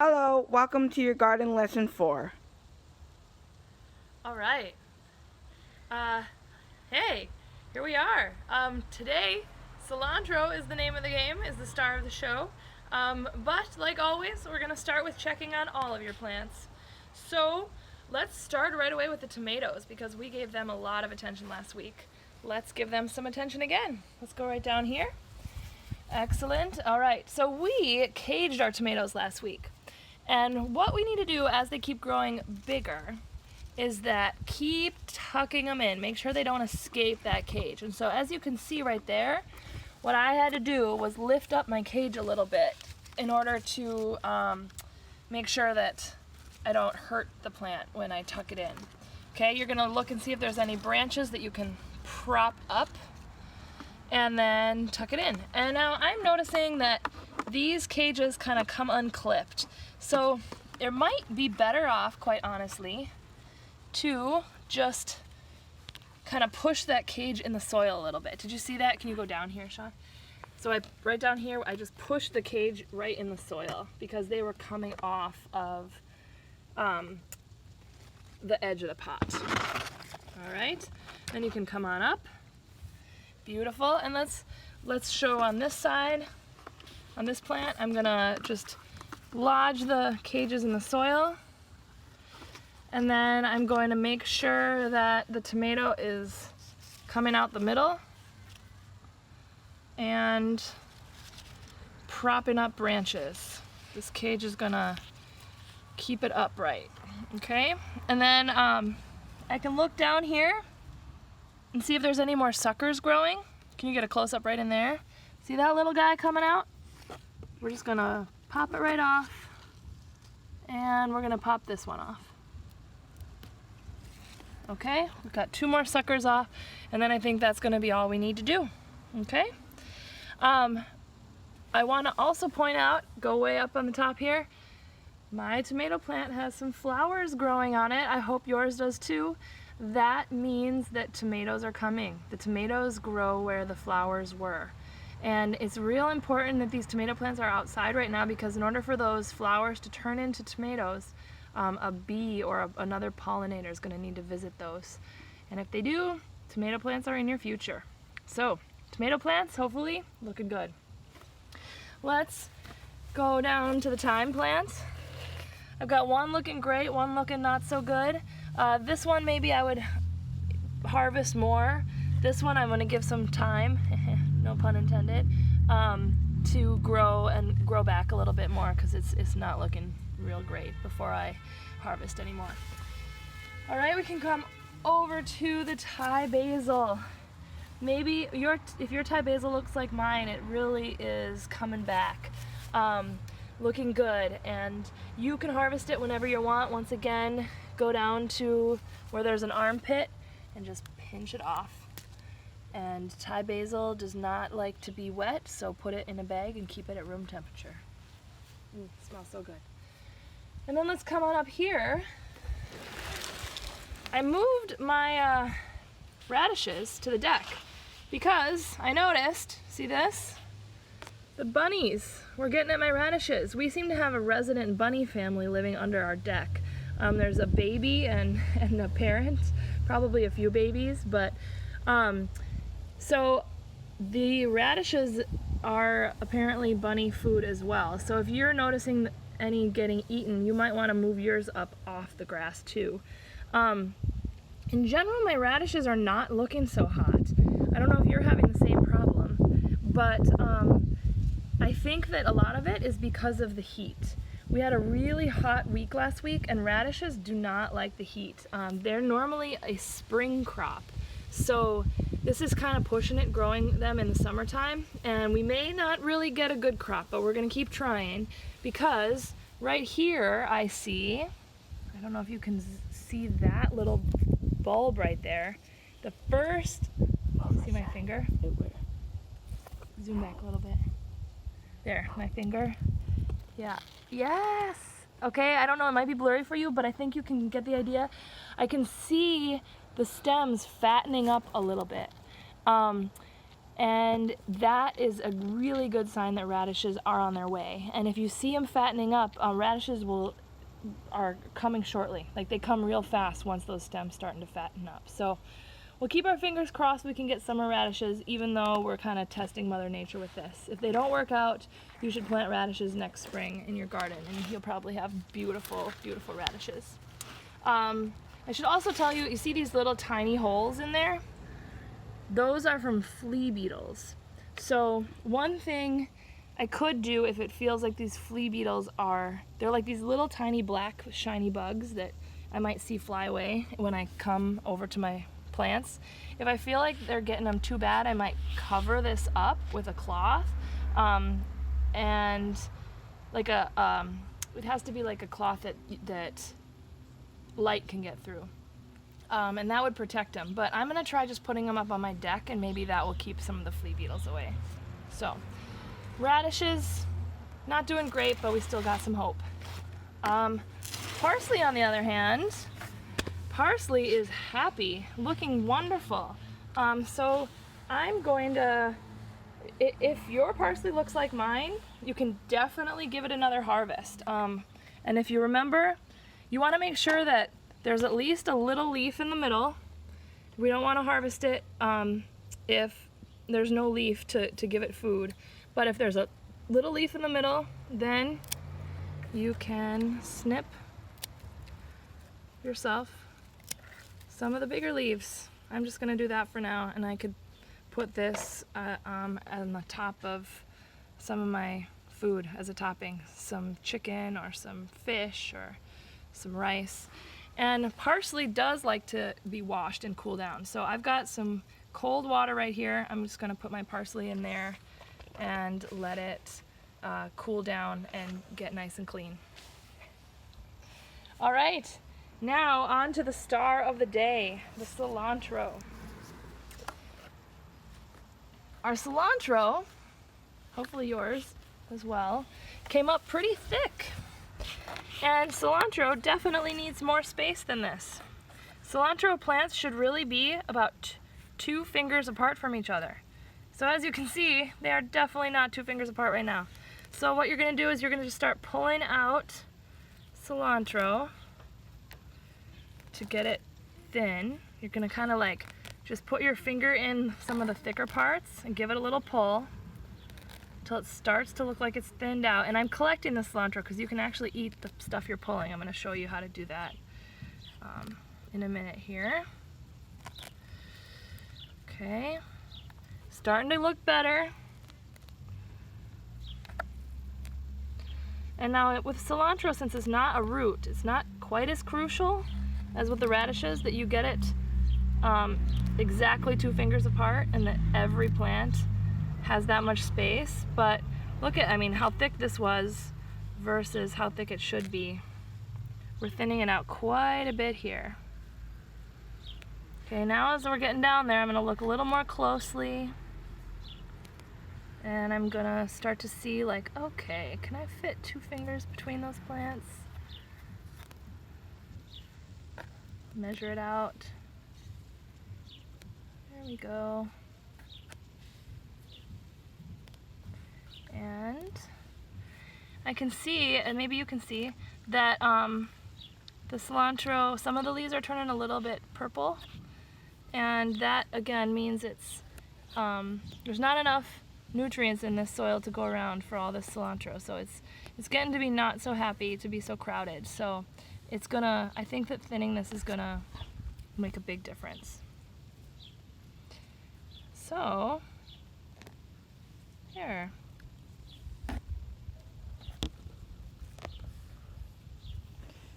Hello, welcome to your garden lesson 4. All right. Hey, here we are. Today, cilantro is the name of the game, is the star of the show. But like always, we're gonna start with checking on all of your plants. So let's start right away with the tomatoes because we gave them a lot of attention last week. Let's give them some attention again. Let's go right down here. Excellent. All right, so we caged our tomatoes last week. And what we need to do as they keep growing bigger is that keep tucking them in. Make sure they don't escape that cage. And so as you can see right there, what I had to do was lift up my cage a little bit in order to make sure that I don't hurt the plant when I tuck it in. Okay, you're gonna look and see if there's any branches that you can prop up and then tuck it in. And now I'm noticing that these cages kind of come unclipped. So it might be better off, quite honestly, to just kind of push that cage in the soil a little bit. Did you see that? Can you go down here, Shawn? So right down here, I just pushed the cage right in the soil because they were coming off of the edge of the pot. All right, then you can come on up. Beautiful, and let's show on this side, on this plant, I'm gonna just lodge the cages in the soil, and then I'm going to make sure that the tomato is coming out the middle and propping up branches. This cage is gonna keep it upright, okay? And then I can look down here and see if there's any more suckers growing. Can you get a close-up right in there? See that little guy coming out? We're just gonna pop it right off, and we're gonna pop this one off. Okay, we've got 2 more suckers off, and then I think that's gonna be all we need to do, okay? I wanna also point out, go way up on the top here, my tomato plant has some flowers growing on it. I hope yours does too. That means that tomatoes are coming. The tomatoes grow where the flowers were. And it's real important that these tomato plants are outside right now because in order for those flowers to turn into tomatoes, a bee or another pollinator is going to need to visit those. And if they do, tomato plants are in your future. So, tomato plants, hopefully, looking good. Let's go down to the thyme plants. I've got one looking great, one looking not so good. This one maybe I would harvest more. This one I'm going to give some time, no pun intended, to grow and grow back a little bit more because it's not looking real great before I harvest anymore. All right, we can come over to the Thai basil. Maybe if your Thai basil looks like mine, it really is coming back. Looking good, and you can harvest it whenever you want. Once again, go down to where there's an armpit and just pinch it off. And Thai basil does not like to be wet, so put it in a bag and keep it at room temperature. It smells so good. And then let's come on up here. I moved my radishes to the deck because I noticed, see this? The bunnies were getting at my radishes. We seem to have a resident bunny family living under our deck. There's a baby and a parent, probably a few babies, but so the radishes are apparently bunny food as well. So if you're noticing any getting eaten, you might want to move yours up off the grass too. In general, my radishes are not looking so hot. I don't know if you're having the same problem, but I think that a lot of it is because of the heat. We had a really hot week last week, and radishes do not like the heat. They're normally a spring crop, so this is kind of pushing it, growing them in the summertime, and we may not really get a good crop, but we're going to keep trying because right here I see, I don't know if you can see that little bulb right there. The first, see my finger? Zoom back a little bit. There, my finger. Yeah. Yes! Okay, I don't know, it might be blurry for you, but I think you can get the idea. I can see the stems fattening up a little bit. And that is a really good sign that radishes are on their way. And if you see them fattening up, radishes are coming shortly. Like they come real fast once those stems starting to fatten up. So we'll keep our fingers crossed we can get summer radishes, even though we're kind of testing Mother Nature with this. If they don't work out, you should plant radishes next spring in your garden, and you'll probably have beautiful, beautiful radishes. I should also tell you, you see these little tiny holes in there? Those are from flea beetles. So one thing I could do if it feels like these flea beetles they're like these little tiny black shiny bugs that I might see fly away when I come over to my plants. If I feel like they're getting them too bad, I might cover this up with a cloth, and like it has to be like a cloth that light can get through. And that would protect them. But I'm gonna try just putting them up on my deck, and maybe that will keep some of the flea beetles away. So, radishes, not doing great, but we still got some hope. Parsley, on the other hand, parsley is happy, looking wonderful. So I'm going to, if your parsley looks like mine, you can definitely give it another harvest. And if you remember, you want to make sure that there's at least a little leaf in the middle. We don't want to harvest it if there's no leaf to give it food. But if there's a little leaf in the middle, then you can snip yourself some of the bigger leaves. I'm just going to do that for now, and I could put this on the top of some of my food as a topping. Some chicken or some fish or some rice. And parsley does like to be washed and cool down. So I've got some cold water right here. I'm just gonna put my parsley in there and let it cool down and get nice and clean. All right, now on to the star of the day, the cilantro. Our cilantro, hopefully yours as well, came up pretty thick. And cilantro definitely needs more space than this. Cilantro plants should really be about 2 fingers apart from each other. So as you can see, they are definitely not 2 fingers apart right now. So what you're gonna do is you're gonna just start pulling out cilantro to get it thin. You're gonna kind of like just put your finger in some of the thicker parts and give it a little pull until it starts to look like it's thinned out. And I'm collecting the cilantro because you can actually eat the stuff you're pulling. I'm going to show you how to do that in a minute here. Okay, starting to look better. And now with cilantro, since it's not a root, it's not quite as crucial as with the radishes that you get it exactly 2 fingers apart and that every plant has that much space. But look at, how thick this was versus how thick it should be. We're thinning it out quite a bit here. Okay, now as we're getting down there, I'm gonna look a little more closely. And I'm gonna start to see like, okay, can I fit 2 fingers between those plants? Measure it out. There we go. And I can see, and maybe you can see, that the cilantro, some of the leaves are turning a little bit purple. And that, again, means it's there's not enough nutrients in this soil to go around for all this cilantro. So it's getting to be not so happy to be so crowded. So it's gonna, I think that thinning this is gonna make a big difference. So, here.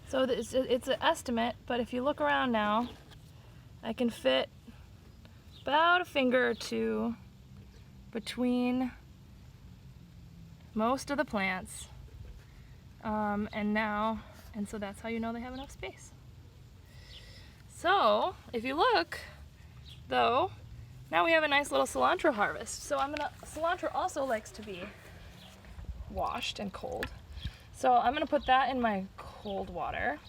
So it's an estimate, but if you look around now, I can fit about a finger or 2 between most of the plants. And so that's how you know they have enough space. So if you look, though, now we have a nice little cilantro harvest. So cilantro also likes to be washed and cold. So I'm gonna put that in my cold water.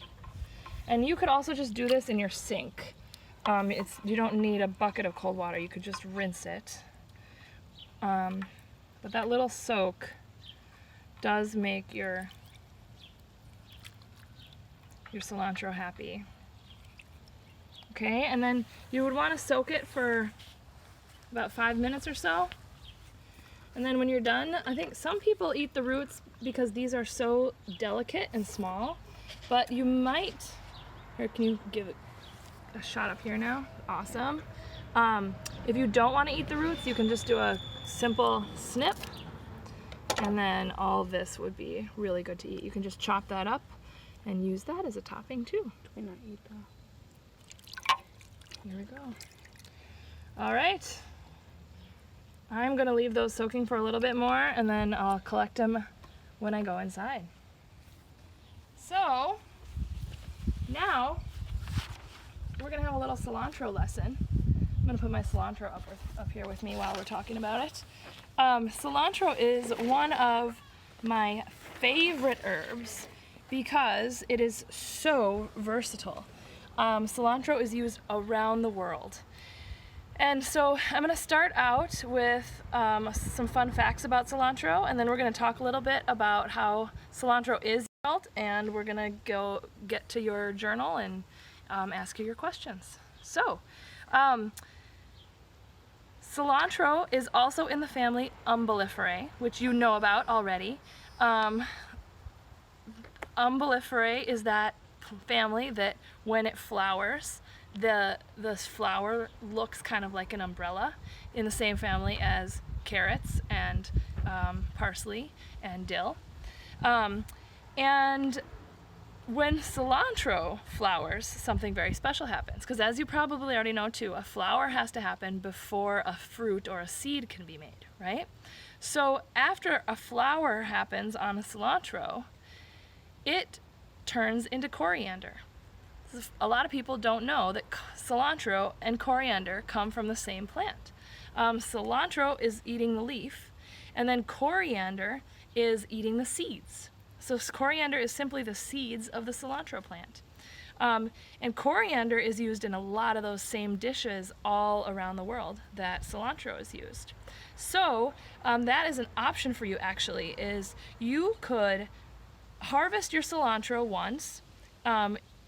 And you could also just do this in your sink. You don't need a bucket of cold water, you could just rinse it. But that little soak does make your cilantro happy. Okay, and then you would want to soak it for about 5 minutes or so. And then when you're done, I think some people eat the roots because these are so delicate and small, but you might, here, can you give it a shot up here now? Awesome. If you don't want to eat the roots, you can just do a simple snip, and then all this would be really good to eat. You can just chop that up and use that as a topping too. Do we not eat that? Here we go. All right. I'm gonna leave those soaking for a little bit more, and then I'll collect them when I go inside. So now we're gonna have a little cilantro lesson. I'm gonna put my cilantro up here with me while we're talking about it. Cilantro is one of my favorite herbs because it is so versatile. Cilantro is used around the world. And so I'm going to start out with some fun facts about cilantro, and then we're going to talk a little bit about how cilantro is built, and we're going to go get to your journal and ask you your questions. So, cilantro is also in the family umbelliferae, which you know about already. Umbelliferae is that family that when it flowers, the flower looks kind of like an umbrella, in the same family as carrots and parsley and dill. And when cilantro flowers, something very special happens, because as you probably already know too, a flower has to happen before a fruit or a seed can be made, right? So after a flower happens on a cilantro, it turns into coriander. A lot of people don't know that cilantro and coriander come from the same plant. Cilantro is eating the leaf, and then coriander is eating the seeds. So coriander is simply the seeds of the cilantro plant. And coriander is used in a lot of those same dishes all around the world that cilantro is used. So that is an option for you actually, is you could harvest your cilantro once,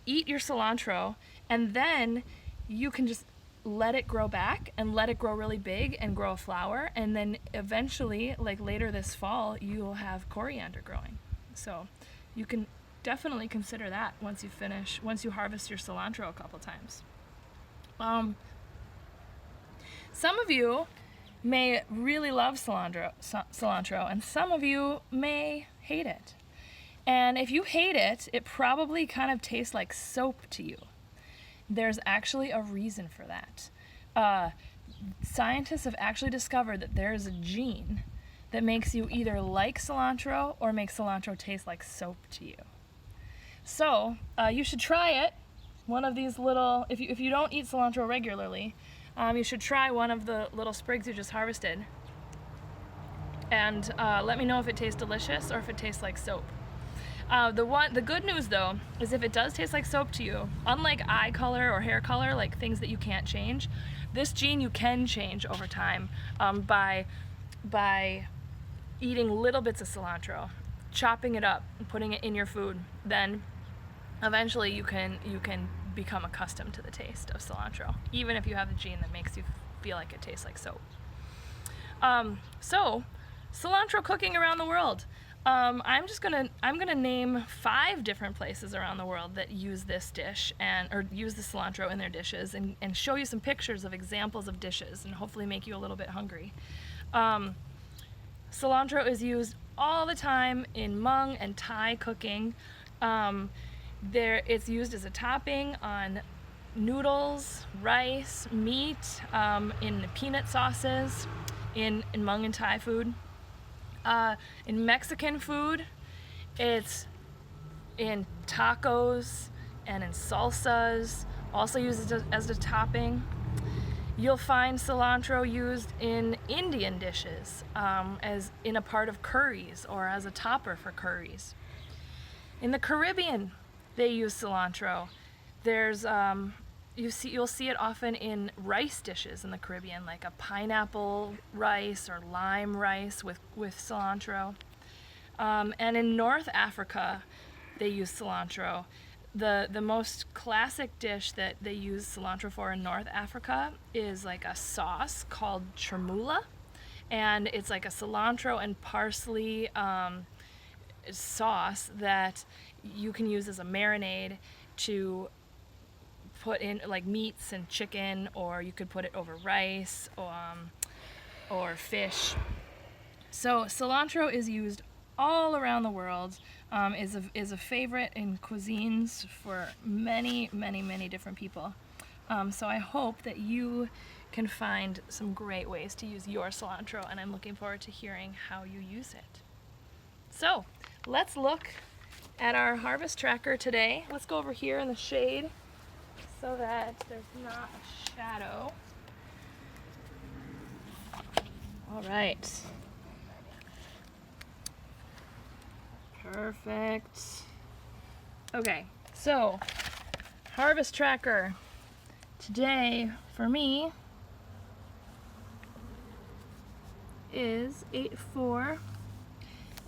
eat your cilantro, and then you can just let it grow back and let it grow really big and grow a flower, and then eventually, like later this fall, you'll have coriander growing. So you can definitely consider that once you harvest your cilantro a couple times. Some of you may really love cilantro, and some of you may hate it. And if you hate it, it probably kind of tastes like soap to you. There's actually a reason for that. Scientists have actually discovered that there is a gene that makes you either like cilantro or makes cilantro taste like soap to you. So you should try it. One of these little, if you don't eat cilantro regularly, you should try one of the little sprigs you just harvested. And let me know if it tastes delicious or if it tastes like soap. The good news though is if it does taste like soap to you, unlike eye color or hair color, like things that you can't change, this gene you can change over time by eating little bits of cilantro, chopping it up, and putting it in your food. Then eventually you can become accustomed to the taste of cilantro, even if you have the gene that makes you feel like it tastes like soap. So cilantro cooking around the world. I'm gonna name 5 different places around the world that use this dish or use the cilantro in their dishes, and show you some pictures of examples of dishes and hopefully make you a little bit hungry. Cilantro is used all the time in Hmong and Thai cooking. It's used as a topping on noodles, rice, meat, in peanut sauces, in Hmong and Thai food. In Mexican food, it's in tacos and in salsas, also used as a topping. You'll find cilantro used in Indian dishes, as in a part of curries or as a topper for curries. In the Caribbean, they use cilantro. There's you'll see it often in rice dishes in the Caribbean, like a pineapple rice or lime rice with cilantro. And in North Africa, they use cilantro. The most classic dish that they use cilantro for in North Africa is like a sauce called chermoula, and it's like a cilantro and parsley sauce that you can use as a marinade to put in like meats and chicken, or you could put it over rice or fish. So cilantro is used all around the world, is a favorite in cuisines for many, many, many different people. So I hope that you can find some great ways to use your cilantro, and I'm looking forward to hearing how you use it. So let's look at our harvest tracker today. Let's go over here in the shade so that there's not a shadow. All right. Perfect. Okay, so harvest tracker today for me is 8/4,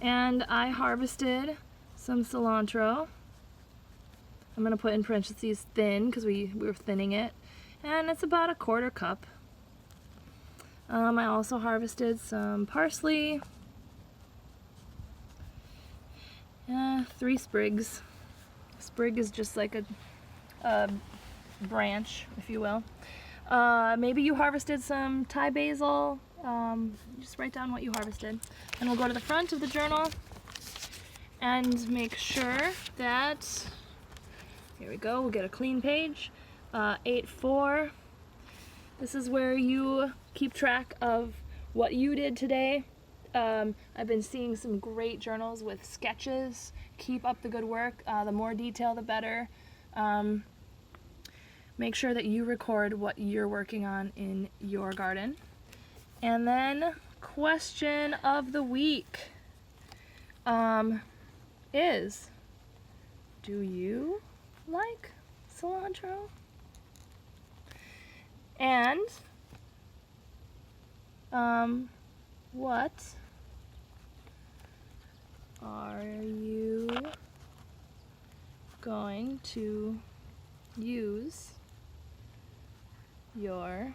and I harvested some cilantro. I'm gonna put in parentheses thin because we were thinning it, and it's about 1/4 cup. I also harvested some parsley. 3 sprigs. Sprig is just like a branch, if you will. Maybe you harvested some Thai basil. Just write down what you harvested. And we'll go to the front of the journal and make sure that, here we go, we'll get a clean page. 8/4. This is where you keep track of what you did today. I've been seeing some great journals with sketches. Keep up the good work. The more detail, the better. Make sure that you record what you're working on in your garden. And then, question of the week is, do you like cilantro? And what are you going to use your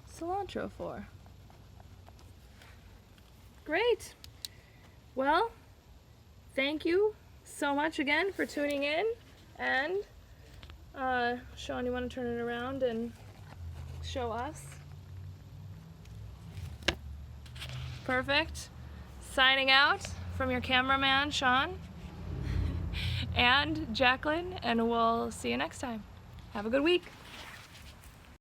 cilantro for? Great. Well, thank you so much again for tuning in. And Shawn, you want to turn it around and show us? Perfect. Signing out from your cameraman, Shawn, and Jaclyne, and we'll see you next time. Have a good week.